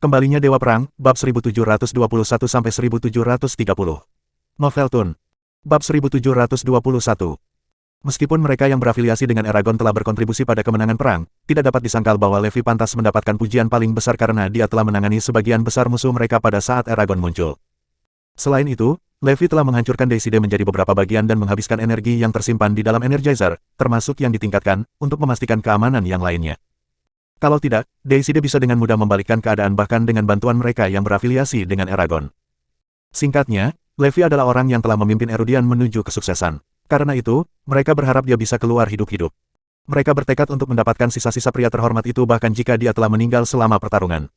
Kembalinya Dewa Perang, bab 1721-1730. Novel Tun. Bab 1721. Meskipun mereka yang berafiliasi dengan Eragon telah berkontribusi pada kemenangan perang, tidak dapat disangkal bahwa Levi pantas mendapatkan pujian paling besar karena dia telah menangani sebagian besar musuh mereka pada saat Eragon muncul. Selain itu, Levi telah menghancurkan Deicide menjadi beberapa bagian dan menghabiskan energi yang tersimpan di dalam Energizer, termasuk yang ditingkatkan, untuk memastikan keamanan yang lainnya. Kalau tidak, Deicide bisa dengan mudah membalikkan keadaan bahkan dengan bantuan mereka yang berafiliasi dengan Eragon. Singkatnya, Levi adalah orang yang telah memimpin Erudian menuju kesuksesan. Karena itu, mereka berharap dia bisa keluar hidup-hidup. Mereka bertekad untuk mendapatkan sisa-sisa pria terhormat itu bahkan jika dia telah meninggal selama pertarungan.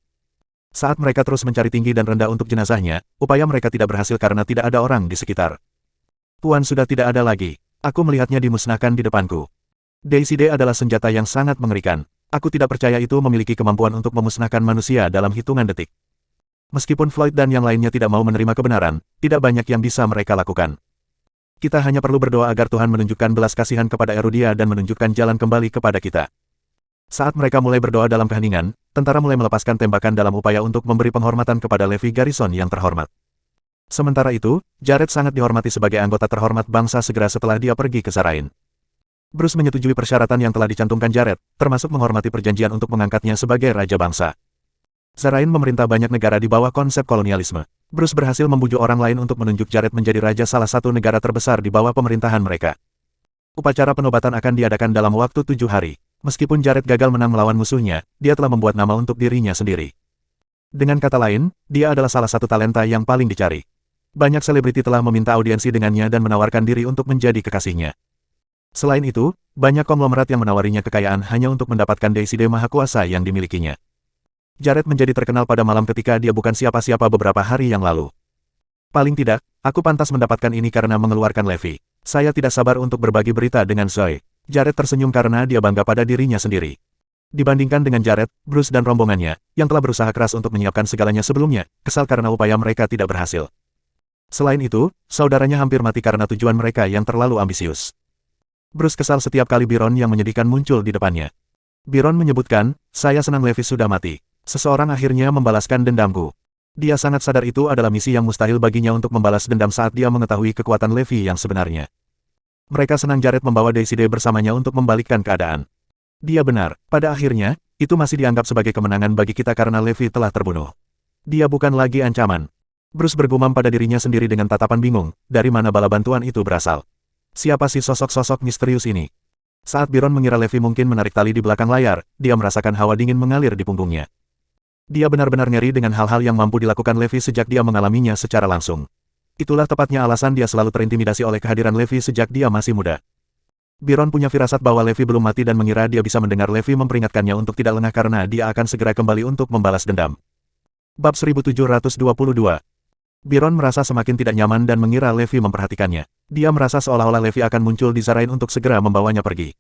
Saat mereka terus mencari tinggi dan rendah untuk jenazahnya, upaya mereka tidak berhasil karena tidak ada orang di sekitar. Tuan sudah tidak ada lagi. Aku melihatnya dimusnahkan di depanku. Deicide adalah senjata yang sangat mengerikan. Aku tidak percaya itu memiliki kemampuan untuk memusnahkan manusia dalam hitungan detik. Meskipun Floyd dan yang lainnya tidak mau menerima kebenaran, tidak banyak yang bisa mereka lakukan. Kita hanya perlu berdoa agar Tuhan menunjukkan belas kasihan kepada Erudia dan menunjukkan jalan kembali kepada kita. Saat mereka mulai berdoa dalam keheningan, tentara mulai melepaskan tembakan dalam upaya untuk memberi penghormatan kepada Levi Garrison yang terhormat. Sementara itu, Jared sangat dihormati sebagai anggota terhormat bangsa segera setelah dia pergi ke Zarain. Bruce menyetujui persyaratan yang telah dicantumkan Jared, termasuk menghormati perjanjian untuk mengangkatnya sebagai raja bangsa. Zarain memerintah banyak negara di bawah konsep kolonialisme. Bruce berhasil membujuk orang lain untuk menunjuk Jared menjadi raja salah satu negara terbesar di bawah pemerintahan mereka. Upacara penobatan akan diadakan dalam waktu 7 hari. Meskipun Jared gagal menang melawan musuhnya, dia telah membuat nama untuk dirinya sendiri. Dengan kata lain, dia adalah salah satu talenta yang paling dicari. Banyak selebriti telah meminta audiensi dengannya dan menawarkan diri untuk menjadi kekasihnya. Selain itu, banyak konglomerat yang menawarinya kekayaan hanya untuk mendapatkan Deicide maha kuasa yang dimilikinya. Jared menjadi terkenal pada malam ketika dia bukan siapa-siapa beberapa hari yang lalu. Paling tidak, aku pantas mendapatkan ini karena mengeluarkan Levi. Saya tidak sabar untuk berbagi berita dengan Zoe. Jared tersenyum karena dia bangga pada dirinya sendiri. Dibandingkan dengan Jared, Bruce dan rombongannya, yang telah berusaha keras untuk menyiapkan segalanya sebelumnya, kesal karena upaya mereka tidak berhasil. Selain itu, saudaranya hampir mati karena tujuan mereka yang terlalu ambisius. Bruce kesal setiap kali Byron yang menyedihkan muncul di depannya. Byron menyebutkan, saya senang Levi sudah mati. Seseorang akhirnya membalaskan dendamku. Dia sangat sadar itu adalah misi yang mustahil baginya untuk membalas dendam saat dia mengetahui kekuatan Levi yang sebenarnya. Mereka senang Jared membawa Deicide bersamanya untuk membalikkan keadaan. Dia benar, pada akhirnya, itu masih dianggap sebagai kemenangan bagi kita karena Levi telah terbunuh. Dia bukan lagi ancaman. Bruce bergumam pada dirinya sendiri dengan tatapan bingung, dari mana bala bantuan itu berasal. Siapa sih sosok-sosok misterius ini? Saat Byron mengira Levi mungkin menarik tali di belakang layar, dia merasakan hawa dingin mengalir di punggungnya. Dia benar-benar ngeri dengan hal-hal yang mampu dilakukan Levi sejak dia mengalaminya secara langsung. Itulah tepatnya alasan dia selalu terintimidasi oleh kehadiran Levi sejak dia masih muda. Byron punya firasat bahwa Levi belum mati dan mengira dia bisa mendengar Levi memperingatkannya untuk tidak lengah karena dia akan segera kembali untuk membalas dendam. Bab 1722. Byron merasa semakin tidak nyaman dan mengira Levi memperhatikannya. Dia merasa seolah-olah Levi akan muncul di Zarain untuk segera membawanya pergi.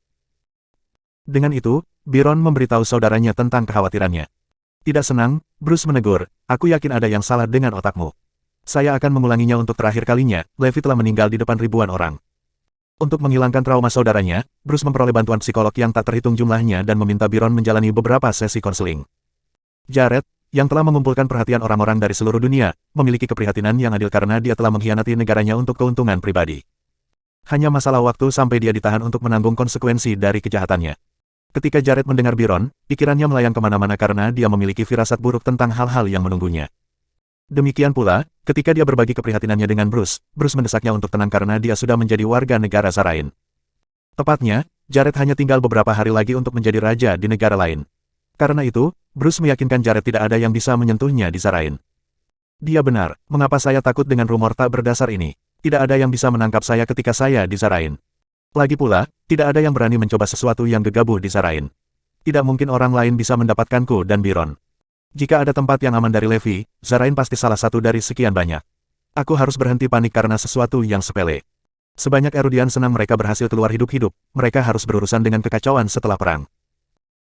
Dengan itu, Byron memberitahu saudaranya tentang kekhawatirannya. Tidak senang, Bruce menegur, aku yakin ada yang salah dengan otakmu. Saya akan mengulanginya untuk terakhir kalinya, Levi telah meninggal di depan ribuan orang. Untuk menghilangkan trauma saudaranya, Bruce memperoleh bantuan psikolog yang tak terhitung jumlahnya dan meminta Byron menjalani beberapa sesi konseling. Jared, yang telah mengumpulkan perhatian orang-orang dari seluruh dunia, memiliki keprihatinan yang adil karena dia telah mengkhianati negaranya untuk keuntungan pribadi. Hanya masalah waktu sampai dia ditahan untuk menanggung konsekuensi dari kejahatannya. Ketika Jared mendengar Byron, pikirannya melayang kemana-mana karena dia memiliki firasat buruk tentang hal-hal yang menunggunya. Demikian pula, ketika dia berbagi keprihatinannya dengan Bruce, Bruce mendesaknya untuk tenang karena dia sudah menjadi warga negara Zarain. Tepatnya, Jared hanya tinggal beberapa hari lagi untuk menjadi raja di negara lain. Karena itu, Bruce meyakinkan Jared tidak ada yang bisa menyentuhnya di Zarain. Dia benar, mengapa saya takut dengan rumor tak berdasar ini? Tidak ada yang bisa menangkap saya ketika saya di Zarain. Lagi pula, tidak ada yang berani mencoba sesuatu yang gegabah di Zarain. Tidak mungkin orang lain bisa mendapatkanku dan Byron. Jika ada tempat yang aman dari Levi, Zarain pasti salah satu dari sekian banyak. Aku harus berhenti panik karena sesuatu yang sepele. Sebanyak Erudian senang mereka berhasil keluar hidup-hidup, mereka harus berurusan dengan kekacauan setelah perang.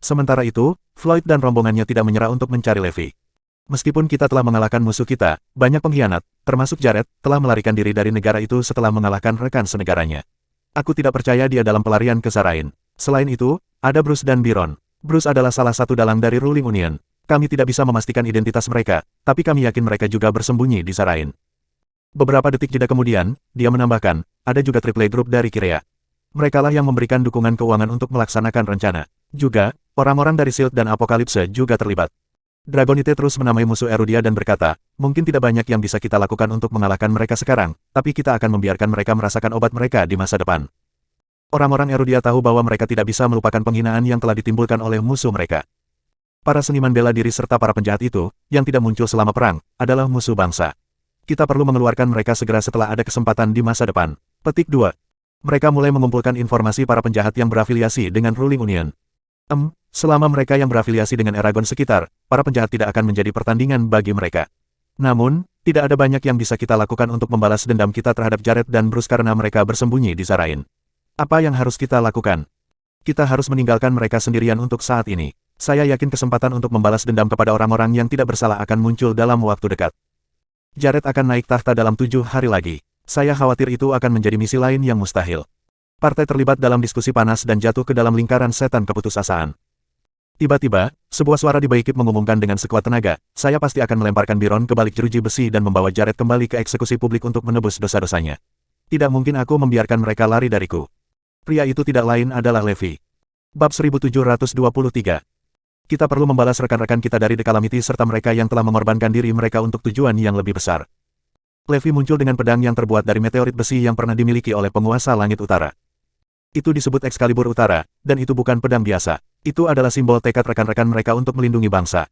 Sementara itu, Floyd dan rombongannya tidak menyerah untuk mencari Levi. Meskipun kita telah mengalahkan musuh kita, banyak pengkhianat, termasuk Jared, telah melarikan diri dari negara itu setelah mengalahkan rekan senegaranya. Aku tidak percaya dia dalam pelarian ke Zarain. Selain itu, ada Bruce dan Byron. Bruce adalah salah satu dalang dari Ruling Union. Kami tidak bisa memastikan identitas mereka, tapi kami yakin mereka juga bersembunyi di Zarain. Beberapa detik jeda kemudian, dia menambahkan, ada juga Triple Group dari Kirea. Merekalah yang memberikan dukungan keuangan untuk melaksanakan rencana. Juga, orang-orang dari Shield dan Apokalipse juga terlibat. Dragonite terus menamai musuh Erudia dan berkata, mungkin tidak banyak yang bisa kita lakukan untuk mengalahkan mereka sekarang, tapi kita akan membiarkan mereka merasakan obat mereka di masa depan. Orang-orang Erudia tahu bahwa mereka tidak bisa melupakan penghinaan yang telah ditimbulkan oleh musuh mereka. Para seniman bela diri serta para penjahat itu, yang tidak muncul selama perang, adalah musuh bangsa. Kita perlu mengeluarkan mereka segera setelah ada kesempatan di masa depan. Petik 2. Mereka mulai mengumpulkan informasi para penjahat yang berafiliasi dengan Ruling Union. Selama mereka yang berafiliasi dengan Eragon sekitar, para penjahat tidak akan menjadi pertandingan bagi mereka. Namun, tidak ada banyak yang bisa kita lakukan untuk membalas dendam kita terhadap Jared dan Bruce karena mereka bersembunyi di Zarain. Apa yang harus kita lakukan? Kita harus meninggalkan mereka sendirian untuk saat ini. Saya yakin kesempatan untuk membalas dendam kepada orang-orang yang tidak bersalah akan muncul dalam waktu dekat. Jared akan naik tahta dalam 7 hari lagi. Saya khawatir itu akan menjadi misi lain yang mustahil. Partai terlibat dalam diskusi panas dan jatuh ke dalam lingkaran setan keputusasaan. Tiba-tiba, sebuah suara di Baikip mengumumkan dengan sekuat tenaga, saya pasti akan melemparkan Biron ke balik jeruji besi dan membawa Jared kembali ke eksekusi publik untuk menebus dosa-dosanya. Tidak mungkin aku membiarkan mereka lari dariku. Pria itu tidak lain adalah Levi. Bab 1723. Kita perlu membalas rekan-rekan kita dari The Calamity serta mereka yang telah mengorbankan diri mereka untuk tujuan yang lebih besar. Levi muncul dengan pedang yang terbuat dari meteorit besi yang pernah dimiliki oleh penguasa langit utara. Itu disebut Excalibur Utara, dan itu bukan pedang biasa. Itu adalah simbol tekad rekan-rekan mereka untuk melindungi bangsa.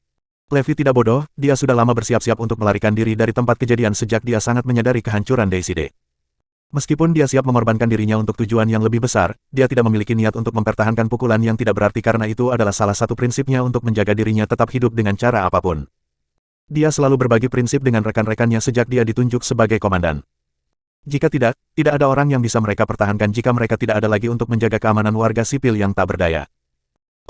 Levi tidak bodoh, dia sudah lama bersiap-siap untuk melarikan diri dari tempat kejadian sejak dia sangat menyadari kehancuran Deicide. Meskipun dia siap mengorbankan dirinya untuk tujuan yang lebih besar, dia tidak memiliki niat untuk mempertahankan pukulan yang tidak berarti karena itu adalah salah satu prinsipnya untuk menjaga dirinya tetap hidup dengan cara apapun. Dia selalu berbagi prinsip dengan rekan-rekannya sejak dia ditunjuk sebagai komandan. Jika tidak ada orang yang bisa mereka pertahankan jika mereka tidak ada lagi untuk menjaga keamanan warga sipil yang tak berdaya.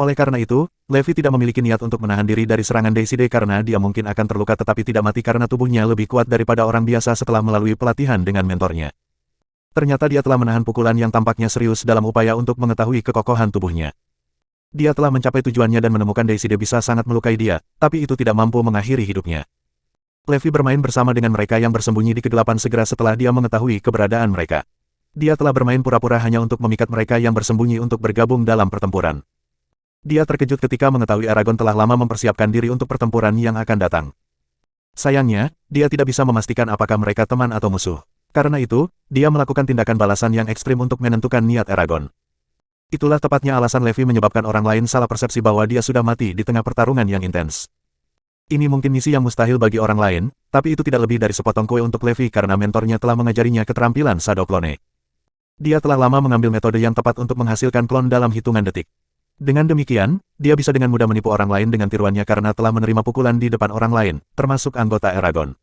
Oleh karena itu, Levi tidak memiliki niat untuk menahan diri dari serangan Deicide karena dia mungkin akan terluka tetapi tidak mati karena tubuhnya lebih kuat daripada orang biasa setelah melalui pelatihan dengan mentornya. Ternyata dia telah menahan pukulan yang tampaknya serius dalam upaya untuk mengetahui kekokohan tubuhnya. Dia telah mencapai tujuannya dan menemukan Deicide bisa sangat melukai dia, tapi itu tidak mampu mengakhiri hidupnya. Levi bermain bersama dengan mereka yang bersembunyi di kegelapan segera setelah dia mengetahui keberadaan mereka. Dia telah bermain pura-pura hanya untuk memikat mereka yang bersembunyi untuk bergabung dalam pertempuran. Dia terkejut ketika mengetahui Eragon telah lama mempersiapkan diri untuk pertempuran yang akan datang. Sayangnya, dia tidak bisa memastikan apakah mereka teman atau musuh. Karena itu, dia melakukan tindakan balasan yang ekstrim untuk menentukan niat Eragon. Itulah tepatnya alasan Levi menyebabkan orang lain salah persepsi bahwa dia sudah mati di tengah pertarungan yang intens. Ini mungkin misi yang mustahil bagi orang lain, tapi itu tidak lebih dari sepotong kue untuk Levi karena mentornya telah mengajarinya keterampilan Shadow Clone. Dia telah lama mengambil metode yang tepat untuk menghasilkan klon dalam hitungan detik. Dengan demikian, dia bisa dengan mudah menipu orang lain dengan tiruannya karena telah menerima pukulan di depan orang lain, termasuk anggota Eragon.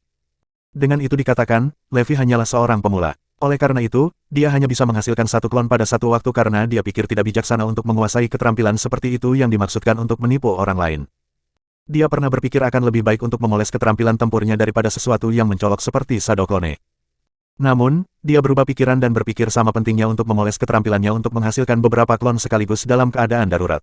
Dengan itu dikatakan, Levi hanyalah seorang pemula. Oleh karena itu, dia hanya bisa menghasilkan satu klon pada satu waktu karena dia pikir tidak bijaksana untuk menguasai keterampilan seperti itu yang dimaksudkan untuk menipu orang lain. Dia pernah berpikir akan lebih baik untuk memoles keterampilan tempurnya daripada sesuatu yang mencolok seperti Shadow Clone. Namun, dia berubah pikiran dan berpikir sama pentingnya untuk memoles keterampilannya untuk menghasilkan beberapa klon sekaligus dalam keadaan darurat.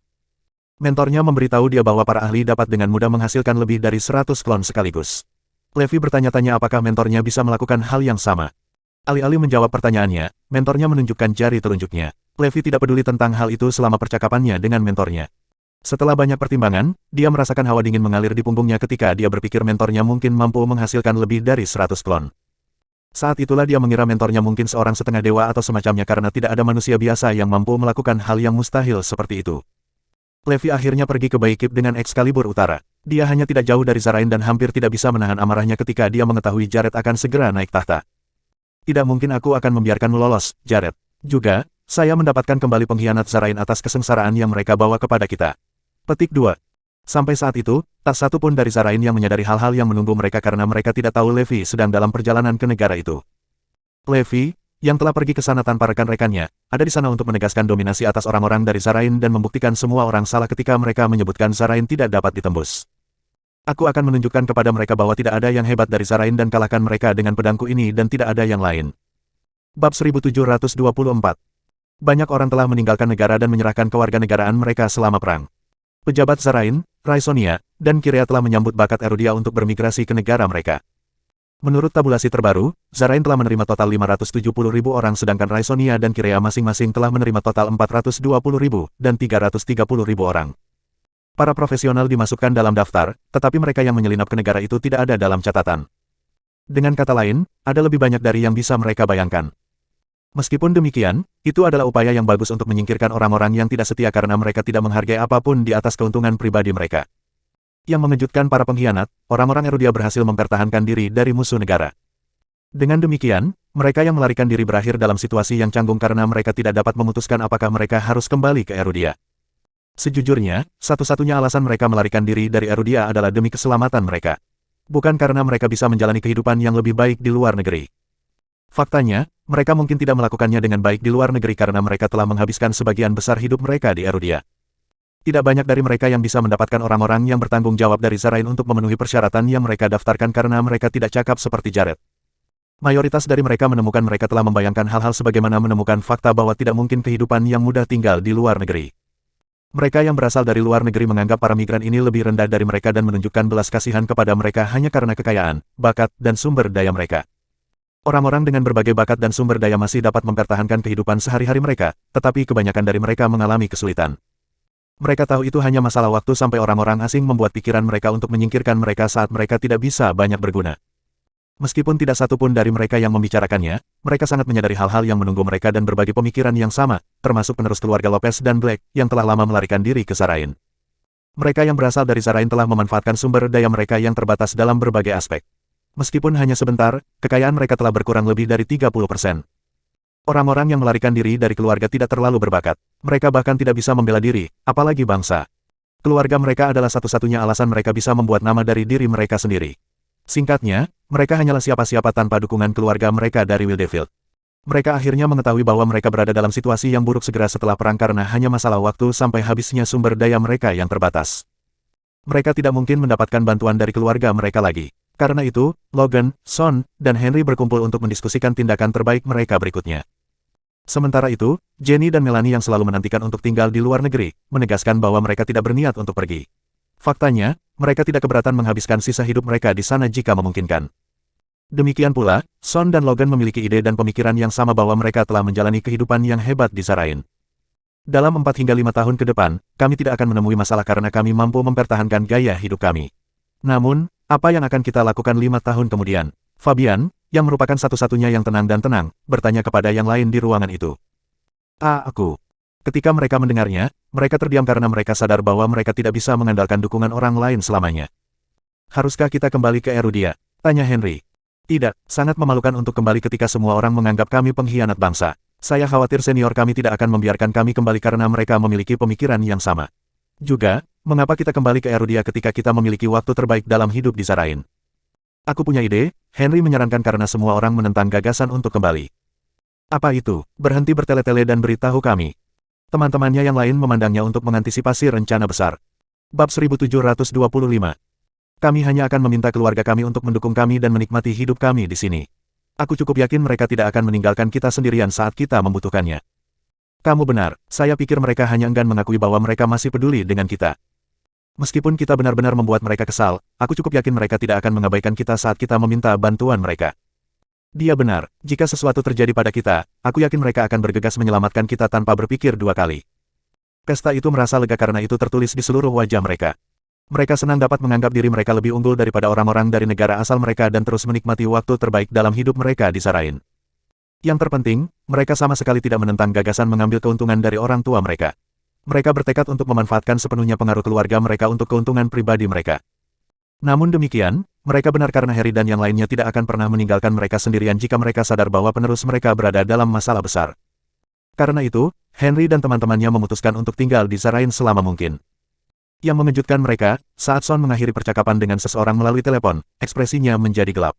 Mentornya memberitahu dia bahwa para ahli dapat dengan mudah menghasilkan lebih dari 100 klon sekaligus. Levi bertanya-tanya apakah mentornya bisa melakukan hal yang sama. Alih-alih menjawab pertanyaannya, mentornya menunjukkan jari telunjuknya. Levi tidak peduli tentang hal itu selama percakapannya dengan mentornya. Setelah banyak pertimbangan, dia merasakan hawa dingin mengalir di punggungnya ketika dia berpikir mentornya mungkin mampu menghasilkan lebih dari 100 klon. Saat itulah dia mengira mentornya mungkin seorang setengah dewa atau semacamnya karena tidak ada manusia biasa yang mampu melakukan hal yang mustahil seperti itu. Levi akhirnya pergi ke Baikip dengan Excalibur Utara. Dia hanya tidak jauh dari Zarain dan hampir tidak bisa menahan amarahnya ketika dia mengetahui Jared akan segera naik tahta. Tidak mungkin aku akan membiarkanmu lolos, Jared. Juga, saya mendapatkan kembali pengkhianat Zarain atas kesengsaraan yang mereka bawa kepada kita. Petik 2. Sampai saat itu, tak satu pun dari Zarain yang menyadari hal-hal yang menunggu mereka karena mereka tidak tahu Levi sedang dalam perjalanan ke negara itu. Levi, yang telah pergi ke sana tanpa rekan-rekannya, ada di sana untuk menegaskan dominasi atas orang-orang dari Zarain dan membuktikan semua orang salah ketika mereka menyebutkan Zarain tidak dapat ditembus. Aku akan menunjukkan kepada mereka bahwa tidak ada yang hebat dari Zarain dan kalahkan mereka dengan pedangku ini dan tidak ada yang lain. Bab 1724. Banyak orang telah meninggalkan negara dan menyerahkan kewarganegaraan mereka selama perang. Pejabat Zarain, Raisonia, dan Kirea telah menyambut bakat Erudia untuk bermigrasi ke negara mereka. Menurut tabulasi terbaru, Zarain telah menerima total 570.000 orang sedangkan Raisonia dan Kirea masing-masing telah menerima total 420.000 dan 330.000 orang. Para profesional dimasukkan dalam daftar, tetapi mereka yang menyelinap ke negara itu tidak ada dalam catatan. Dengan kata lain, ada lebih banyak dari yang bisa mereka bayangkan. Meskipun demikian, itu adalah upaya yang bagus untuk menyingkirkan orang-orang yang tidak setia karena mereka tidak menghargai apapun di atas keuntungan pribadi mereka. Yang mengejutkan para pengkhianat, orang-orang Erudia berhasil mempertahankan diri dari musuh negara. Dengan demikian, mereka yang melarikan diri berakhir dalam situasi yang canggung karena mereka tidak dapat memutuskan apakah mereka harus kembali ke Erudia. Sejujurnya, satu-satunya alasan mereka melarikan diri dari Erudia adalah demi keselamatan mereka. Bukan karena mereka bisa menjalani kehidupan yang lebih baik di luar negeri. Faktanya, mereka mungkin tidak melakukannya dengan baik di luar negeri karena mereka telah menghabiskan sebagian besar hidup mereka di Erudia. Tidak banyak dari mereka yang bisa mendapatkan orang-orang yang bertanggung jawab dari Zarain untuk memenuhi persyaratan yang mereka daftarkan karena mereka tidak cakap seperti Jared. Mayoritas dari mereka menemukan mereka telah membayangkan hal-hal sebagaimana menemukan fakta bahwa tidak mungkin kehidupan yang mudah tinggal di luar negeri. Mereka yang berasal dari luar negeri menganggap para migran ini lebih rendah dari mereka dan menunjukkan belas kasihan kepada mereka hanya karena kekayaan, bakat, dan sumber daya mereka. Orang-orang dengan berbagai bakat dan sumber daya masih dapat mempertahankan kehidupan sehari-hari mereka, tetapi kebanyakan dari mereka mengalami kesulitan. Mereka tahu itu hanya masalah waktu sampai orang-orang asing membuat pikiran mereka untuk menyingkirkan mereka saat mereka tidak bisa banyak berguna. Meskipun tidak satu pun dari mereka yang membicarakannya, mereka sangat menyadari hal-hal yang menunggu mereka dan berbagi pemikiran yang sama, termasuk penerus keluarga Lopez dan Black, yang telah lama melarikan diri ke Zarain. Mereka yang berasal dari Zarain telah memanfaatkan sumber daya mereka yang terbatas dalam berbagai aspek. Meskipun hanya sebentar, kekayaan mereka telah berkurang lebih dari 30%. Orang-orang yang melarikan diri dari keluarga tidak terlalu berbakat. Mereka bahkan tidak bisa membela diri, apalagi bangsa. Keluarga mereka adalah satu-satunya alasan mereka bisa membuat nama dari diri mereka sendiri. Singkatnya, mereka hanyalah siapa-siapa tanpa dukungan keluarga mereka dari Wildefield. Mereka akhirnya mengetahui bahwa mereka berada dalam situasi yang buruk segera setelah perang karena hanya masalah waktu sampai habisnya sumber daya mereka yang terbatas. Mereka tidak mungkin mendapatkan bantuan dari keluarga mereka lagi. Karena itu, Logan, Son, dan Henry berkumpul untuk mendiskusikan tindakan terbaik mereka berikutnya. Sementara itu, Jenny dan Melanie yang selalu menantikan untuk tinggal di luar negeri, menegaskan bahwa mereka tidak berniat untuk pergi. Faktanya, mereka tidak keberatan menghabiskan sisa hidup mereka di sana jika memungkinkan. Demikian pula, Son dan Logan memiliki ide dan pemikiran yang sama bahwa mereka telah menjalani kehidupan yang hebat di Zarain. Dalam 4 hingga 5 tahun ke depan, kami tidak akan menemui masalah karena kami mampu mempertahankan gaya hidup kami. Namun, apa yang akan kita lakukan 5 tahun kemudian? Fabian, yang merupakan satu-satunya yang tenang dan tenang, bertanya kepada yang lain di ruangan itu. Aku. Ketika mereka mendengarnya, mereka terdiam karena mereka sadar bahwa mereka tidak bisa mengandalkan dukungan orang lain selamanya. Haruskah kita kembali ke Erudia? Tanya Henry. Tidak, sangat memalukan untuk kembali ketika semua orang menganggap kami pengkhianat bangsa. Saya khawatir senior kami tidak akan membiarkan kami kembali karena mereka memiliki pemikiran yang sama. Juga, mengapa kita kembali ke Erudia ketika kita memiliki waktu terbaik dalam hidup di Zarain? Aku punya ide, Henry menyarankan karena semua orang menentang gagasan untuk kembali. Apa itu? Berhenti bertele-tele dan beritahu kami. Teman-temannya yang lain memandangnya untuk mengantisipasi rencana besar. Bab 1725. Kami hanya akan meminta keluarga kami untuk mendukung kami dan menikmati hidup kami di sini. Aku cukup yakin mereka tidak akan meninggalkan kita sendirian saat kita membutuhkannya. Kamu benar, saya pikir mereka hanya enggan mengakui bahwa mereka masih peduli dengan kita. Meskipun kita benar-benar membuat mereka kesal, aku cukup yakin mereka tidak akan mengabaikan kita saat kita meminta bantuan mereka. Dia benar, jika sesuatu terjadi pada kita, aku yakin mereka akan bergegas menyelamatkan kita tanpa berpikir 2 kali. Pesta itu merasa lega karena itu tertulis di seluruh wajah mereka. Mereka senang dapat menganggap diri mereka lebih unggul daripada orang-orang dari negara asal mereka dan terus menikmati waktu terbaik dalam hidup mereka di Zarain. Yang terpenting, mereka sama sekali tidak menentang gagasan mengambil keuntungan dari orang tua mereka. Mereka bertekad untuk memanfaatkan sepenuhnya pengaruh keluarga mereka untuk keuntungan pribadi mereka. Namun demikian, mereka benar karena Harry dan yang lainnya tidak akan pernah meninggalkan mereka sendirian jika mereka sadar bahwa penerus mereka berada dalam masalah besar. Karena itu, Henry dan teman-temannya memutuskan untuk tinggal di Zarain selama mungkin. Yang mengejutkan mereka, saat Son mengakhiri percakapan dengan seseorang melalui telepon, ekspresinya menjadi gelap.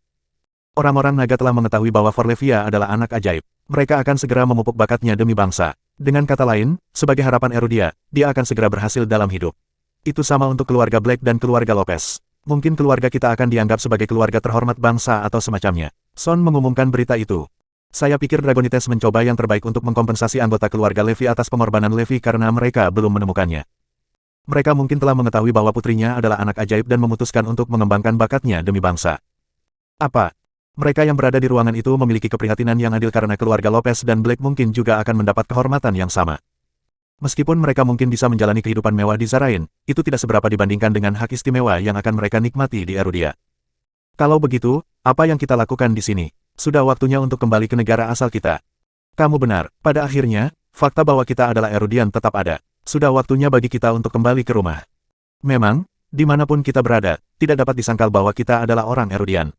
Orang-orang naga telah mengetahui bahwa Forlevia adalah anak ajaib. Mereka akan segera memupuk bakatnya demi bangsa. Dengan kata lain, sebagai harapan Erudia, dia akan segera berhasil dalam hidup. Itu sama untuk keluarga Black dan keluarga Lopez. Mungkin keluarga kita akan dianggap sebagai keluarga terhormat bangsa atau semacamnya. Son mengumumkan berita itu. Saya pikir Dragonites mencoba yang terbaik untuk mengkompensasi anggota keluarga Levi atas pengorbanan Levi karena mereka belum menemukannya. Mereka mungkin telah mengetahui bahwa putrinya adalah anak ajaib dan memutuskan untuk mengembangkan bakatnya demi bangsa. Apa? Mereka yang berada di ruangan itu memiliki keprihatinan yang adil karena keluarga Lopez dan Blake mungkin juga akan mendapat kehormatan yang sama. Meskipun mereka mungkin bisa menjalani kehidupan mewah di Zarain, itu tidak seberapa dibandingkan dengan hak istimewa yang akan mereka nikmati di Erudia. Kalau begitu, apa yang kita lakukan di sini? Sudah waktunya untuk kembali ke negara asal kita. Kamu benar, pada akhirnya, fakta bahwa kita adalah Erudian tetap ada. Sudah waktunya bagi kita untuk kembali ke rumah. Memang, dimanapun kita berada, tidak dapat disangkal bahwa kita adalah orang Erudian.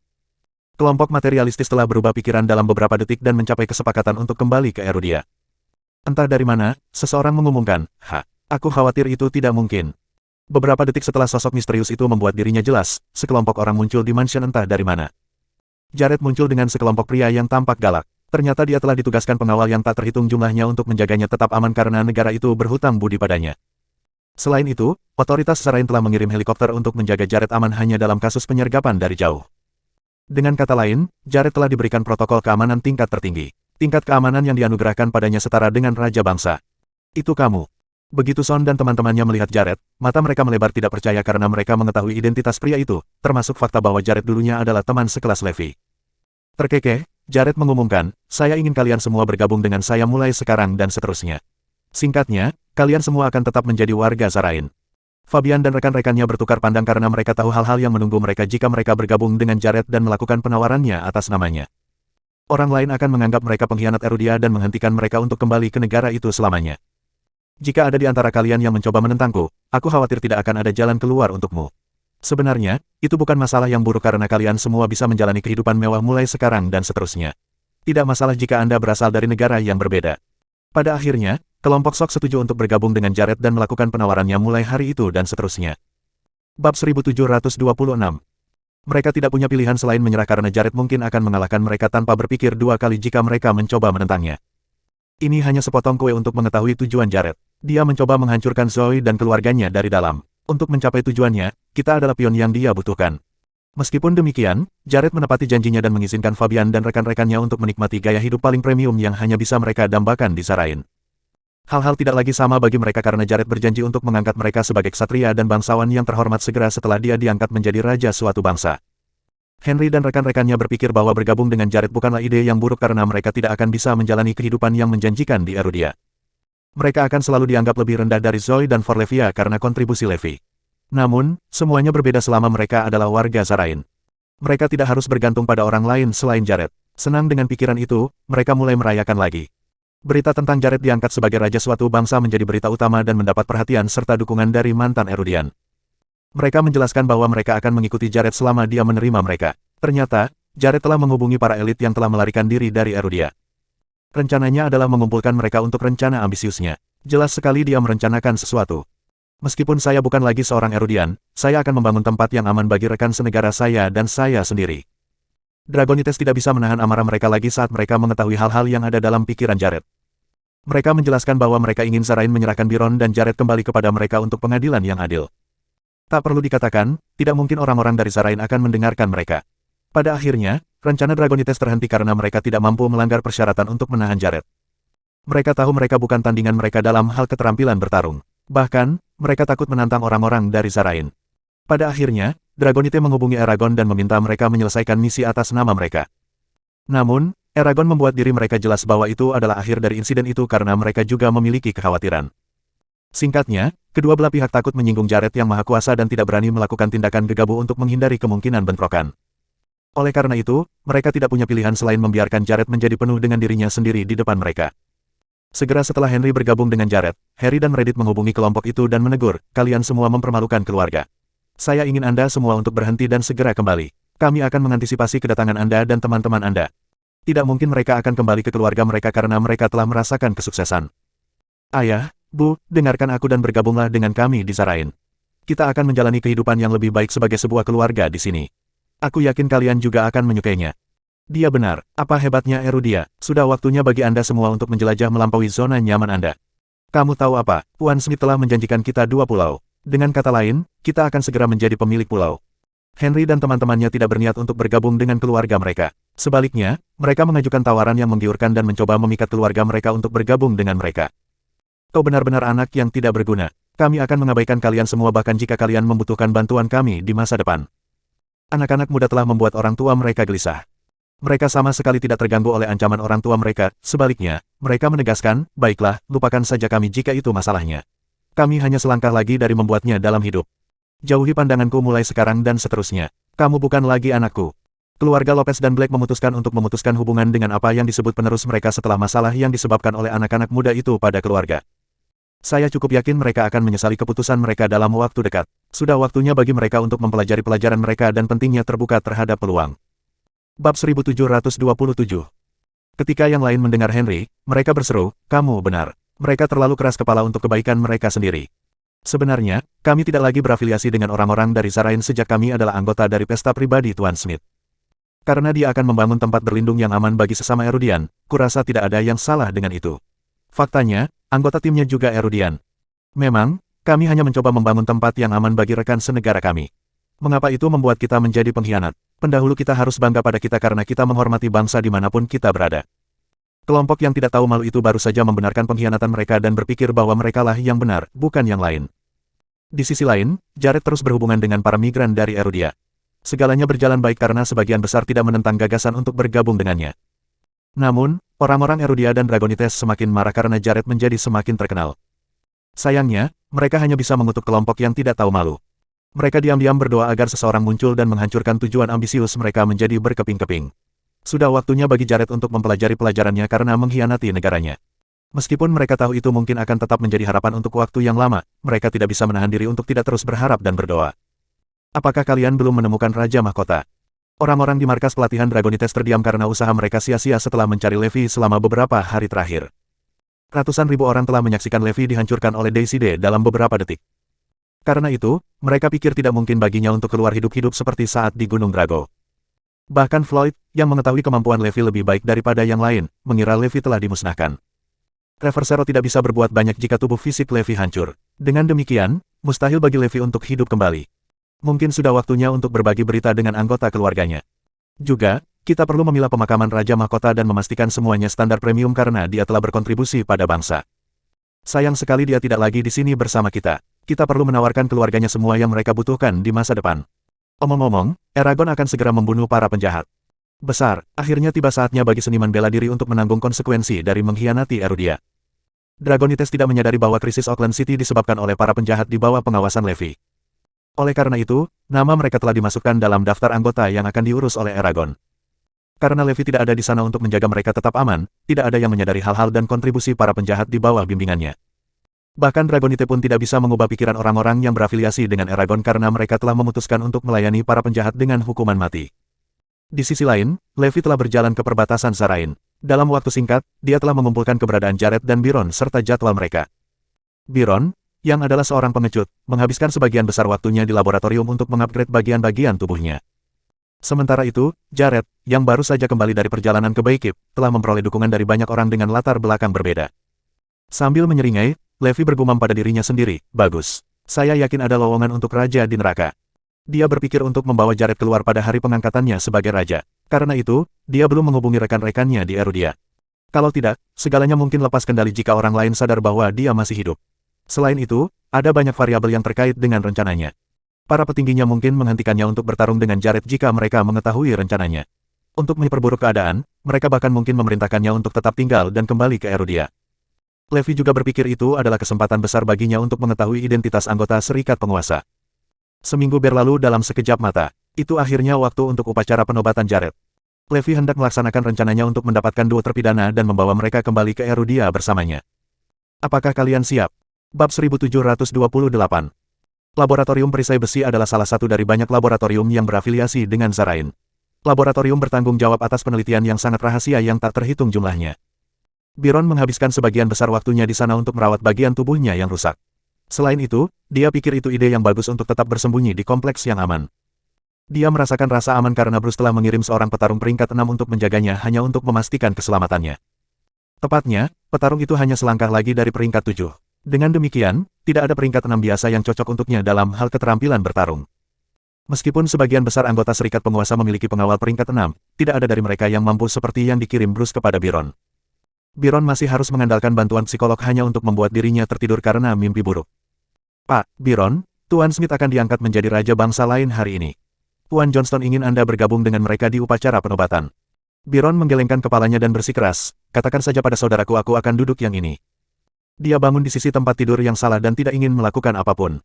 Kelompok materialistis telah berubah pikiran dalam beberapa detik dan mencapai kesepakatan untuk kembali ke Erudia. Entah dari mana, seseorang mengumumkan, aku khawatir itu tidak mungkin. Beberapa detik setelah sosok misterius itu membuat dirinya jelas, sekelompok orang muncul di mansion entah dari mana. Jared muncul dengan sekelompok pria yang tampak galak. Ternyata dia telah ditugaskan pengawal yang tak terhitung jumlahnya untuk menjaganya tetap aman karena negara itu berhutang budi padanya. Selain itu, otoritas Zarain telah mengirim helikopter untuk menjaga Jared aman hanya dalam kasus penyergapan dari jauh. Dengan kata lain, Jared telah diberikan protokol keamanan tingkat tertinggi. Tingkat keamanan yang dianugerahkan padanya setara dengan Raja Bangsa. Itu kamu. Begitu Son dan teman-temannya melihat Jared, mata mereka melebar tidak percaya karena mereka mengetahui identitas pria itu, termasuk fakta bahwa Jared dulunya adalah teman sekelas Levi. Terkekeh, Jared mengumumkan, saya ingin kalian semua bergabung dengan saya mulai sekarang dan seterusnya. Singkatnya, kalian semua akan tetap menjadi warga Zarain. Fabian dan rekan-rekannya bertukar pandang karena mereka tahu hal-hal yang menunggu mereka jika mereka bergabung dengan Jared dan melakukan penawarannya atas namanya. Orang lain akan menganggap mereka pengkhianat Erudia dan menghentikan mereka untuk kembali ke negara itu selamanya. Jika ada di antara kalian yang mencoba menentangku, aku khawatir tidak akan ada jalan keluar untukmu. Sebenarnya, itu bukan masalah yang buruk karena kalian semua bisa menjalani kehidupan mewah mulai sekarang dan seterusnya. Tidak masalah jika Anda berasal dari negara yang berbeda. Pada akhirnya, kelompok Sok setuju untuk bergabung dengan Jared dan melakukan penawarannya mulai hari itu dan seterusnya. Bab 1726. Mereka tidak punya pilihan selain menyerah karena Jared mungkin akan mengalahkan mereka tanpa berpikir dua kali jika mereka mencoba menentangnya. Ini hanya sepotong kue untuk mengetahui tujuan Jared. Dia mencoba menghancurkan Zoe dan keluarganya dari dalam. Untuk mencapai tujuannya, kita adalah pion yang dia butuhkan. Meskipun demikian, Jared menepati janjinya dan mengizinkan Fabian dan rekan-rekannya untuk menikmati gaya hidup paling premium yang hanya bisa mereka dambakan di Zarain. Hal-hal tidak lagi sama bagi mereka karena Jared berjanji untuk mengangkat mereka sebagai ksatria dan bangsawan yang terhormat segera setelah dia diangkat menjadi raja suatu bangsa. Henry dan rekan-rekannya berpikir bahwa bergabung dengan Jared bukanlah ide yang buruk karena mereka tidak akan bisa menjalani kehidupan yang menjanjikan di Erudia. Mereka akan selalu dianggap lebih rendah dari Zoe dan Forlevia karena kontribusi Levi. Namun, semuanya berbeda selama mereka adalah warga Zarain. Mereka tidak harus bergantung pada orang lain selain Jared. Senang dengan pikiran itu, mereka mulai merayakan lagi. Berita tentang Jared diangkat sebagai raja suatu bangsa menjadi berita utama dan mendapat perhatian serta dukungan dari mantan Erudian. Mereka menjelaskan bahwa mereka akan mengikuti Jared selama dia menerima mereka. Ternyata, Jared telah menghubungi para elit yang telah melarikan diri dari Erudia. Rencananya adalah mengumpulkan mereka untuk rencana ambisiusnya. Jelas sekali dia merencanakan sesuatu. Meskipun saya bukan lagi seorang Erudian, saya akan membangun tempat yang aman bagi rekan senegara saya dan saya sendiri. Dragonites tidak bisa menahan amarah mereka lagi saat mereka mengetahui hal-hal yang ada dalam pikiran Jared. Mereka menjelaskan bahwa mereka ingin Zarain menyerahkan Biron dan Jared kembali kepada mereka untuk pengadilan yang adil. Tak perlu dikatakan, tidak mungkin orang-orang dari Zarain akan mendengarkan mereka. Pada akhirnya, rencana Dragonites terhenti karena mereka tidak mampu melanggar persyaratan untuk menahan Jared. Mereka tahu mereka bukan tandingan mereka dalam hal keterampilan bertarung. Bahkan, mereka takut menantang orang-orang dari Zarain. Pada akhirnya, Dragonite menghubungi Eragon dan meminta mereka menyelesaikan misi atas nama mereka. Namun, Eragon membuat diri mereka jelas bahwa itu adalah akhir dari insiden itu karena mereka juga memiliki kekhawatiran. Singkatnya, kedua belah pihak takut menyinggung Jared yang maha kuasa dan tidak berani melakukan tindakan gegabah untuk menghindari kemungkinan bentrokan. Oleh karena itu, mereka tidak punya pilihan selain membiarkan Jared menjadi penuh dengan dirinya sendiri di depan mereka. Segera setelah Henry bergabung dengan Jared, Harry dan Reddit menghubungi kelompok itu dan menegur, kalian semua mempermalukan keluarga. Saya ingin Anda semua untuk berhenti dan segera kembali. Kami akan mengantisipasi kedatangan Anda dan teman-teman Anda. Tidak mungkin mereka akan kembali ke keluarga mereka karena mereka telah merasakan kesuksesan. Ayah, Bu, dengarkan aku dan bergabunglah dengan kami di Zarain. Kita akan menjalani kehidupan yang lebih baik sebagai sebuah keluarga di sini. Aku yakin kalian juga akan menyukainya. Dia benar, apa hebatnya Erudia, sudah waktunya bagi Anda semua untuk menjelajah melampaui zona nyaman Anda. Kamu tahu apa, Tuan Smith telah menjanjikan kita 2 pulau. Dengan kata lain, kita akan segera menjadi pemilik pulau. Henry dan teman-temannya tidak berniat untuk bergabung dengan keluarga mereka. Sebaliknya, mereka mengajukan tawaran yang menggiurkan dan mencoba memikat keluarga mereka untuk bergabung dengan mereka. Kau benar-benar anak yang tidak berguna. Kami akan mengabaikan kalian semua bahkan jika kalian membutuhkan bantuan kami di masa depan. Anak-anak muda telah membuat orang tua mereka gelisah. Mereka sama sekali tidak terganggu oleh ancaman orang tua mereka, sebaliknya, mereka menegaskan, baiklah, lupakan saja kami jika itu masalahnya. Kami hanya selangkah lagi dari membuatnya dalam hidup. Jauhi pandanganku mulai sekarang dan seterusnya. Kamu bukan lagi anakku. Keluarga Lopez dan Black memutuskan untuk memutuskan hubungan dengan apa yang disebut penerus mereka setelah masalah yang disebabkan oleh anak-anak muda itu pada keluarga. Saya cukup yakin mereka akan menyesali keputusan mereka dalam waktu dekat. Sudah waktunya bagi mereka untuk mempelajari pelajaran mereka dan pentingnya terbuka terhadap peluang. Bab 1727. Ketika yang lain mendengar Henry, mereka berseru, kamu benar. Mereka terlalu keras kepala untuk kebaikan mereka sendiri. Sebenarnya, kami tidak lagi berafiliasi dengan orang-orang dari Zarain sejak kami adalah anggota dari pesta pribadi Tuan Smith. Karena dia akan membangun tempat berlindung yang aman bagi sesama Erudian, kurasa tidak ada yang salah dengan itu. Faktanya, anggota timnya juga Erudian. Memang, kami hanya mencoba membangun tempat yang aman bagi rekan senegara kami. Mengapa itu membuat kita menjadi pengkhianat? Pendahulu kita harus bangga pada kita karena kita menghormati bangsa dimanapun kita berada. Kelompok yang tidak tahu malu itu baru saja membenarkan pengkhianatan mereka dan berpikir bahwa merekalah yang benar, bukan yang lain. Di sisi lain, Jared terus berhubungan dengan para migran dari Erudia. Segalanya berjalan baik karena sebagian besar tidak menentang gagasan untuk bergabung dengannya. Namun, orang-orang Erudia dan Dragonites semakin marah karena Jared menjadi semakin terkenal. Sayangnya, mereka hanya bisa mengutuk kelompok yang tidak tahu malu. Mereka diam-diam berdoa agar seseorang muncul dan menghancurkan tujuan ambisius mereka menjadi berkeping-keping. Sudah waktunya bagi Jared untuk mempelajari pelajarannya karena mengkhianati negaranya. Meskipun mereka tahu itu mungkin akan tetap menjadi harapan untuk waktu yang lama, mereka tidak bisa menahan diri untuk tidak terus berharap dan berdoa. Apakah kalian belum menemukan Raja Mahkota? Orang-orang di markas pelatihan Dragonites terdiam karena usaha mereka sia-sia setelah mencari Levi selama beberapa hari terakhir. Ratusan ribu orang telah menyaksikan Levi dihancurkan oleh Daisy D dalam beberapa detik. Karena itu, mereka pikir tidak mungkin baginya untuk keluar hidup-hidup seperti saat di Gunung Drago. Bahkan Floyd, yang mengetahui kemampuan Levi lebih baik daripada yang lain, mengira Levi telah dimusnahkan. Reversero tidak bisa berbuat banyak jika tubuh fisik Levi hancur. Dengan demikian, mustahil bagi Levi untuk hidup kembali. Mungkin sudah waktunya untuk berbagi berita dengan anggota keluarganya. Juga, kita perlu memilah pemakaman Raja Mahkota dan memastikan semuanya standar premium karena dia telah berkontribusi pada bangsa. Sayang sekali dia tidak lagi di sini bersama kita. Kita perlu menawarkan keluarganya semua yang mereka butuhkan di masa depan. Omong-omong, Eragon akan segera membunuh para penjahat. Besar, akhirnya tiba saatnya bagi seniman bela diri untuk menanggung konsekuensi dari mengkhianati Erudia. Dragonites tidak menyadari bahwa krisis Auckland City disebabkan oleh para penjahat di bawah pengawasan Levi. Oleh karena itu, nama mereka telah dimasukkan dalam daftar anggota yang akan diurus oleh Eragon. Karena Levi tidak ada di sana untuk menjaga mereka tetap aman, tidak ada yang menyadari hal-hal dan kontribusi para penjahat di bawah bimbingannya. Bahkan Dragonite pun tidak bisa mengubah pikiran orang-orang yang berafiliasi dengan Eragon karena mereka telah memutuskan untuk melayani para penjahat dengan hukuman mati. Di sisi lain, Levi telah berjalan ke perbatasan Zarain. Dalam waktu singkat, dia telah mengumpulkan keberadaan Jared dan Byron serta jadwal mereka. Byron, yang adalah seorang pengecut, menghabiskan sebagian besar waktunya di laboratorium untuk mengupgrade bagian-bagian tubuhnya. Sementara itu, Jared, yang baru saja kembali dari perjalanan ke Baikip, telah memperoleh dukungan dari banyak orang dengan latar belakang berbeda. Sambil menyeringai, Levi bergumam pada dirinya sendiri, bagus. Saya yakin ada lowongan untuk raja di neraka. Dia berpikir untuk membawa Jared keluar pada hari pengangkatannya sebagai raja. Karena itu, dia belum menghubungi rekan-rekannya di Erudia. Kalau tidak, segalanya mungkin lepas kendali jika orang lain sadar bahwa dia masih hidup. Selain itu, ada banyak variabel yang terkait dengan rencananya. Para petingginya mungkin menghentikannya untuk bertarung dengan Jared jika mereka mengetahui rencananya. Untuk memperburuk keadaan, mereka bahkan mungkin memerintahkannya untuk tetap tinggal dan kembali ke Erudia. Levi juga berpikir itu adalah kesempatan besar baginya untuk mengetahui identitas anggota Serikat Penguasa. Seminggu berlalu dalam sekejap mata. Itu akhirnya waktu untuk upacara penobatan Jared. Levi hendak melaksanakan rencananya untuk mendapatkan dua terpidana dan membawa mereka kembali ke Erudia bersamanya. Apakah kalian siap? Bab 1728. Laboratorium perisai besi adalah salah satu dari banyak laboratorium yang berafiliasi dengan Zarain. Laboratorium bertanggung jawab atas penelitian yang sangat rahasia yang tak terhitung jumlahnya. Byron menghabiskan sebagian besar waktunya di sana untuk merawat bagian tubuhnya yang rusak. Selain itu, dia pikir itu ide yang bagus untuk tetap bersembunyi di kompleks yang aman. Dia merasakan rasa aman karena Bruce telah mengirim seorang petarung peringkat 6 untuk menjaganya hanya untuk memastikan keselamatannya. Tepatnya, petarung itu hanya selangkah lagi dari peringkat 7. Dengan demikian, tidak ada peringkat 6 biasa yang cocok untuknya dalam hal keterampilan bertarung. Meskipun sebagian besar anggota Serikat Penguasa memiliki pengawal peringkat 6, tidak ada dari mereka yang mampu seperti yang dikirim Bruce kepada Byron. Byron masih harus mengandalkan bantuan psikolog hanya untuk membuat dirinya tertidur karena mimpi buruk. Pak Byron, Tuan Smith akan diangkat menjadi raja bangsa lain hari ini. Tuan Johnston ingin Anda bergabung dengan mereka di upacara penobatan. Byron menggelengkan kepalanya dan bersikeras, katakan saja pada saudaraku aku akan duduk yang ini. Dia bangun di sisi tempat tidur yang salah dan tidak ingin melakukan apapun.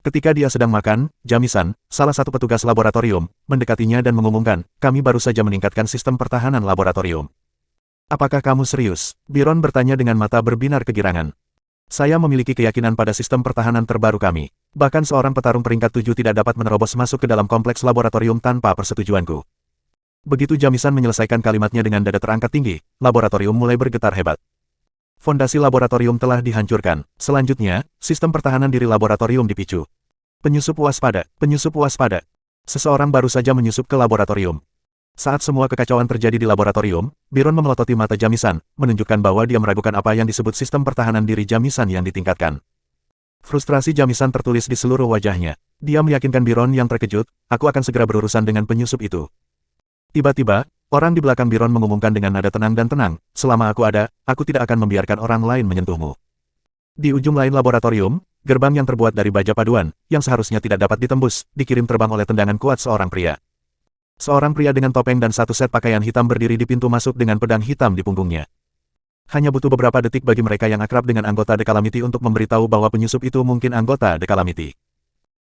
Ketika dia sedang makan, Jamisan, salah satu petugas laboratorium, mendekatinya dan mengumumkan, kami baru saja meningkatkan sistem pertahanan laboratorium. Apakah kamu serius? Byron bertanya dengan mata berbinar kegirangan. Saya memiliki keyakinan pada sistem pertahanan terbaru kami. Bahkan seorang petarung peringkat 7 tidak dapat menerobos masuk ke dalam kompleks laboratorium tanpa persetujuanku. Begitu Jamisan menyelesaikan kalimatnya dengan dada terangkat tinggi, laboratorium mulai bergetar hebat. Fondasi laboratorium telah dihancurkan. Selanjutnya, sistem pertahanan diri laboratorium dipicu. Penyusup waspada, penyusup waspada. Seseorang baru saja menyusup ke laboratorium. Saat semua kekacauan terjadi di laboratorium, Byron memelototi mata Jamisan, menunjukkan bahwa dia meragukan apa yang disebut sistem pertahanan diri Jamisan yang ditingkatkan. Frustrasi Jamisan tertulis di seluruh wajahnya. Dia meyakinkan Byron yang terkejut, aku akan segera berurusan dengan penyusup itu. Tiba-tiba, orang di belakang Byron mengumumkan dengan nada tenang dan tenang, selama aku ada, aku tidak akan membiarkan orang lain menyentuhmu. Di ujung lain laboratorium, gerbang yang terbuat dari baja paduan, yang seharusnya tidak dapat ditembus, dikirim terbang oleh tendangan kuat seorang pria. Seorang pria dengan topeng dan satu set pakaian hitam berdiri di pintu masuk dengan pedang hitam di punggungnya. Hanya butuh beberapa detik bagi mereka yang akrab dengan anggota The Calamity untuk memberitahu bahwa penyusup itu mungkin anggota The Calamity.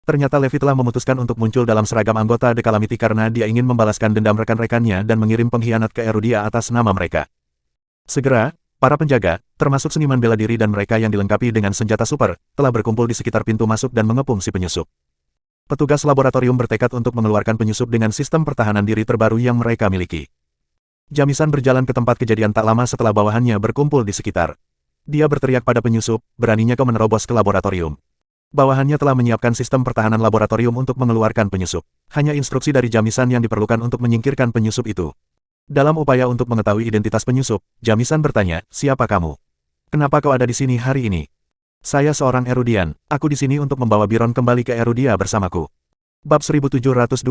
Ternyata Levi telah memutuskan untuk muncul dalam seragam anggota The Calamity karena dia ingin membalaskan dendam rekan-rekannya dan mengirim pengkhianat ke Erudia atas nama mereka. Segera, para penjaga, termasuk seniman bela diri dan mereka yang dilengkapi dengan senjata super, telah berkumpul di sekitar pintu masuk dan mengepung si penyusup. Petugas laboratorium bertekad untuk mengeluarkan penyusup dengan sistem pertahanan diri terbaru yang mereka miliki. Jamisan berjalan ke tempat kejadian tak lama setelah bawahannya berkumpul di sekitar. Dia berteriak pada penyusup, beraninya kau menerobos ke laboratorium. Bawahannya telah menyiapkan sistem pertahanan laboratorium untuk mengeluarkan penyusup. Hanya instruksi dari Jamisan yang diperlukan untuk menyingkirkan penyusup itu. Dalam upaya untuk mengetahui identitas penyusup, Jamisan bertanya, siapa kamu? Kenapa kau ada di sini hari ini? Saya seorang Erudian, aku di sini untuk membawa Byron kembali ke Erudia bersamaku. Bab 1729.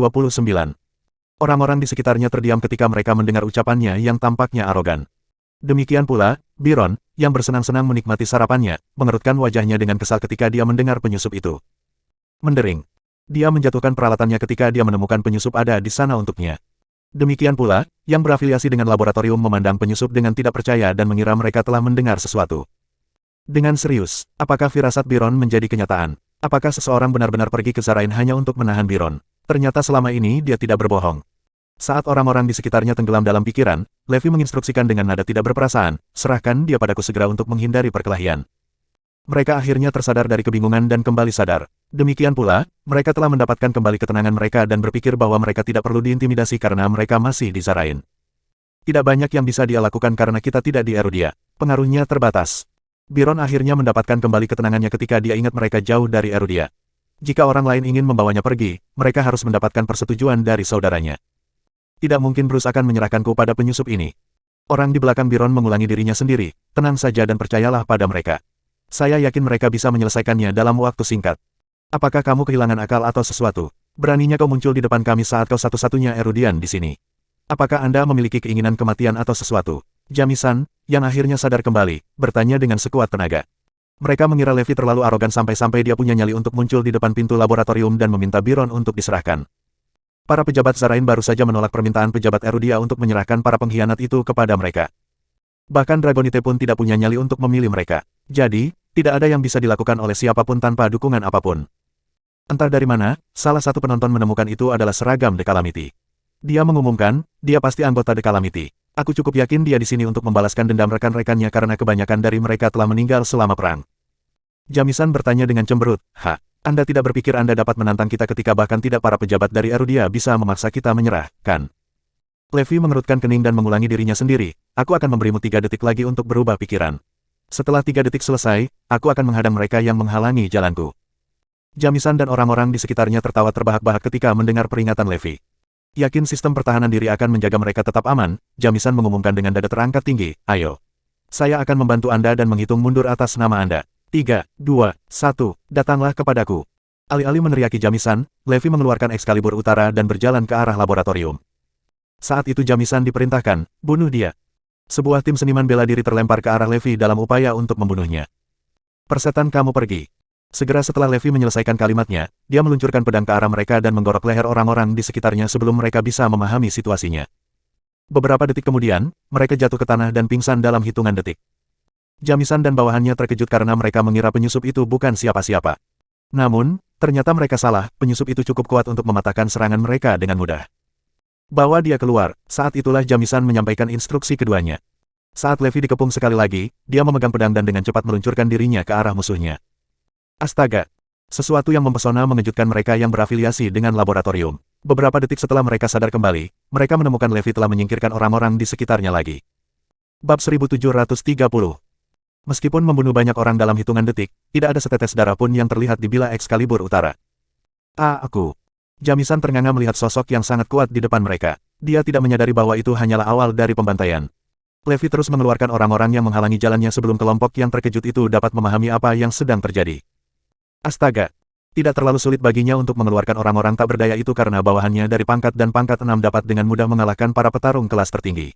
Orang-orang di sekitarnya terdiam ketika mereka mendengar ucapannya yang tampaknya arogan. Demikian pula, Byron, yang bersenang-senang menikmati sarapannya, mengerutkan wajahnya dengan kesal ketika dia mendengar penyusup itu. Mendering. Dia menjatuhkan peralatannya ketika dia menemukan penyusup ada di sana untuknya. Demikian pula, yang berafiliasi dengan laboratorium memandang penyusup dengan tidak percaya dan mengira mereka telah mendengar sesuatu. Dengan serius, apakah firasat Byron menjadi kenyataan? Apakah seseorang benar-benar pergi ke Zarain hanya untuk menahan Byron? Ternyata selama ini dia tidak berbohong. Saat orang-orang di sekitarnya tenggelam dalam pikiran, Levi menginstruksikan dengan nada tidak berperasaan, serahkan dia padaku segera untuk menghindari perkelahian. Mereka akhirnya tersadar dari kebingungan dan kembali sadar. Demikian pula, mereka telah mendapatkan kembali ketenangan mereka dan berpikir bahwa mereka tidak perlu diintimidasi karena mereka masih di Zarain. Tidak banyak yang bisa dia lakukan karena kita tidak di Erudia. Pengaruhnya terbatas. Byron akhirnya mendapatkan kembali ketenangannya ketika dia ingat mereka jauh dari Erudia. Jika orang lain ingin membawanya pergi, mereka harus mendapatkan persetujuan dari saudaranya. Tidak mungkin Bruce akan menyerahkanku pada penyusup ini. Orang di belakang Byron mengulangi dirinya sendiri, tenang saja dan percayalah pada mereka. Saya yakin mereka bisa menyelesaikannya dalam waktu singkat. Apakah kamu kehilangan akal atau sesuatu? Beraninya kau muncul di depan kami saat kau satu-satunya Erudian di sini. Apakah Anda memiliki keinginan kematian atau sesuatu? Jamisan, yang akhirnya sadar kembali, bertanya dengan sekuat tenaga. Mereka mengira Levi terlalu arogan sampai-sampai dia punya nyali untuk muncul di depan pintu laboratorium dan meminta Byron untuk diserahkan. Para pejabat Zarain baru saja menolak permintaan pejabat Erudia untuk menyerahkan para pengkhianat itu kepada mereka. Bahkan Dragonite pun tidak punya nyali untuk memilih mereka. Jadi, tidak ada yang bisa dilakukan oleh siapapun tanpa dukungan apapun. Entah dari mana, salah satu penonton menemukan itu adalah seragam The Calamity. Dia mengumumkan, dia pasti anggota The Calamity. Aku cukup yakin dia di sini untuk membalaskan dendam rekan-rekannya karena kebanyakan dari mereka telah meninggal selama perang. Jamisan bertanya dengan cemberut, Anda tidak berpikir Anda dapat menantang kita ketika bahkan tidak para pejabat dari Erudia bisa memaksa kita menyerah, kan? Levi mengerutkan kening dan mengulangi dirinya sendiri, aku akan memberimu 3 detik lagi untuk berubah pikiran. Setelah 3 detik selesai, aku akan menghadang mereka yang menghalangi jalanku. Jamisan dan orang-orang di sekitarnya tertawa terbahak-bahak ketika mendengar peringatan Levi. Yakin sistem pertahanan diri akan menjaga mereka tetap aman, Jamisan mengumumkan dengan dada terangkat tinggi, ayo. Saya akan membantu Anda dan menghitung mundur atas nama Anda. 3, 2, 1, datanglah kepadaku. Alih-alih meneriaki Jamisan, Levi mengeluarkan Excalibur Utara dan berjalan ke arah laboratorium. Saat itu Jamisan diperintahkan, bunuh dia. Sebuah tim seniman bela diri terlempar ke arah Levi dalam upaya untuk membunuhnya. Persetan kamu pergi. Segera setelah Levi menyelesaikan kalimatnya, dia meluncurkan pedang ke arah mereka dan menggorok leher orang-orang di sekitarnya sebelum mereka bisa memahami situasinya. Beberapa detik kemudian, mereka jatuh ke tanah dan pingsan dalam hitungan detik. Jamisan dan bawahannya terkejut karena mereka mengira penyusup itu bukan siapa-siapa. Namun, ternyata mereka salah, penyusup itu cukup kuat untuk mematahkan serangan mereka dengan mudah. Bawa dia keluar, saat itulah Jamisan menyampaikan instruksi keduanya. Saat Levi dikepung sekali lagi, dia memegang pedang dan dengan cepat meluncurkan dirinya ke arah musuhnya. Astaga! Sesuatu yang mempesona mengejutkan mereka yang berafiliasi dengan laboratorium. Beberapa detik setelah mereka sadar kembali, mereka menemukan Levi telah menyingkirkan orang-orang di sekitarnya lagi. Bab 1730. Meskipun membunuh banyak orang dalam hitungan detik, tidak ada setetes darah pun yang terlihat di bilah Excalibur Utara. Aku. Jamisan ternganga melihat sosok yang sangat kuat di depan mereka. Dia tidak menyadari bahwa itu hanyalah awal dari pembantaian. Levi terus mengeluarkan orang-orang yang menghalangi jalannya sebelum kelompok yang terkejut itu dapat memahami apa yang sedang terjadi. Astaga! Tidak terlalu sulit baginya untuk mengeluarkan orang-orang tak berdaya itu karena bawahannya dari pangkat dan pangkat 6 dapat dengan mudah mengalahkan para petarung kelas tertinggi.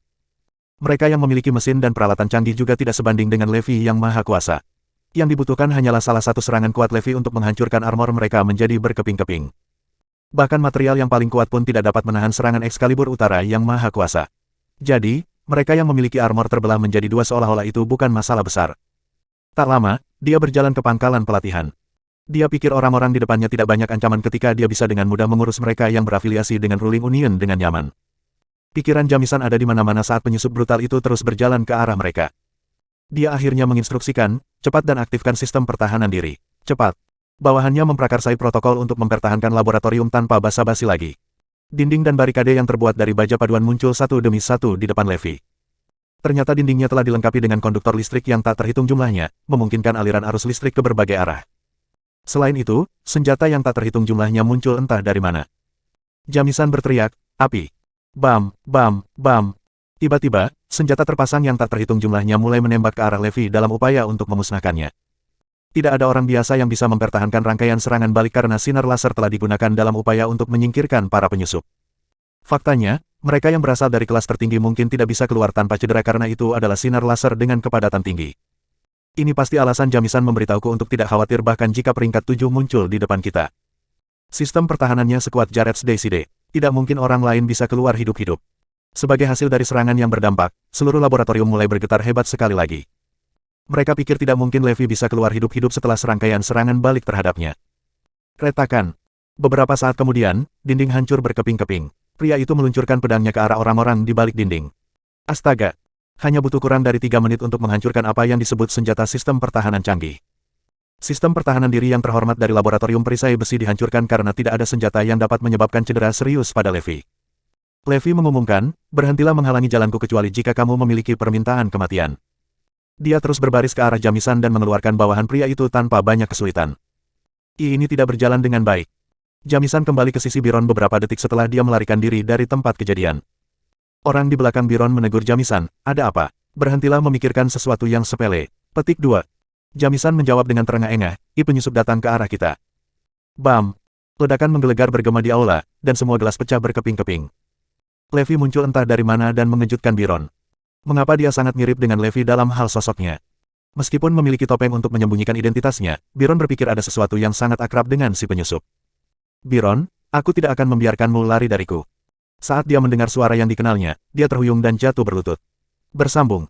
Mereka yang memiliki mesin dan peralatan canggih juga tidak sebanding dengan Levi yang maha kuasa. Yang dibutuhkan hanyalah salah satu serangan kuat Levi untuk menghancurkan armor mereka menjadi berkeping-keping. Bahkan material yang paling kuat pun tidak dapat menahan serangan Excalibur Utara yang maha kuasa. Jadi, mereka yang memiliki armor terbelah menjadi dua seolah-olah itu bukan masalah besar. Tak lama, dia berjalan ke pangkalan pelatihan. Dia pikir orang-orang di depannya tidak banyak ancaman ketika dia bisa dengan mudah mengurus mereka yang berafiliasi dengan Ruling Union dengan nyaman. Pikiran Jamisan ada di mana-mana saat penyusup brutal itu terus berjalan ke arah mereka. Dia akhirnya menginstruksikan, cepat dan aktifkan sistem pertahanan diri. Cepat. Bawahannya memprakarsai protokol untuk mempertahankan laboratorium tanpa basa-basi lagi. Dinding dan barikade yang terbuat dari baja paduan muncul satu demi satu di depan Levi. Ternyata dindingnya telah dilengkapi dengan konduktor listrik yang tak terhitung jumlahnya, memungkinkan aliran arus listrik ke berbagai arah. Selain itu, senjata yang tak terhitung jumlahnya muncul entah dari mana. Jamisan berteriak, api. Bam, bam, bam. Tiba-tiba, senjata terpasang yang tak terhitung jumlahnya mulai menembak ke arah Levi dalam upaya untuk memusnahkannya. Tidak ada orang biasa yang bisa mempertahankan rangkaian serangan balik karena sinar laser telah digunakan dalam upaya untuk menyingkirkan para penyusup. Faktanya, mereka yang berasal dari kelas tertinggi mungkin tidak bisa keluar tanpa cedera karena itu adalah sinar laser dengan kepadatan tinggi. Ini pasti alasan Jamisan memberitahuku untuk tidak khawatir bahkan jika peringkat 7 muncul di depan kita. Sistem pertahanannya sekuat Jareds Deicide. Tidak mungkin orang lain bisa keluar hidup-hidup. Sebagai hasil dari serangan yang berdampak, seluruh laboratorium mulai bergetar hebat sekali lagi. Mereka pikir tidak mungkin Levi bisa keluar hidup-hidup setelah serangkaian serangan balik terhadapnya. Retakan. Beberapa saat kemudian, dinding hancur berkeping-keping. Pria itu meluncurkan pedangnya ke arah orang-orang di balik dinding. Astaga! Hanya butuh kurang dari 3 menit untuk menghancurkan apa yang disebut senjata sistem pertahanan canggih. Sistem pertahanan diri yang terhormat dari laboratorium perisai besi dihancurkan karena tidak ada senjata yang dapat menyebabkan cedera serius pada Levi. Levi mengumumkan, berhentilah menghalangi jalanku kecuali jika kamu memiliki permintaan kematian. Dia terus berbaris ke arah Jamisan dan mengeluarkan bawahan pria itu tanpa banyak kesulitan. Ini tidak berjalan dengan baik. Jamisan kembali ke sisi Biron beberapa detik setelah dia melarikan diri dari tempat kejadian. Orang di belakang Biron menegur Jamisan, ada apa? Berhentilah memikirkan sesuatu yang sepele. Petik 2. Jamisan menjawab dengan terengah-engah, penyusup datang ke arah kita. Bam! Ledakan menggelegar bergema di aula, dan semua gelas pecah berkeping-keping. Levi muncul entah dari mana dan mengejutkan Biron. Mengapa dia sangat mirip dengan Levi dalam hal sosoknya? Meskipun memiliki topeng untuk menyembunyikan identitasnya, Biron berpikir ada sesuatu yang sangat akrab dengan si penyusup. Biron, aku tidak akan membiarkanmu lari dariku. Saat dia mendengar suara yang dikenalnya, dia terhuyung dan jatuh berlutut. Bersambung.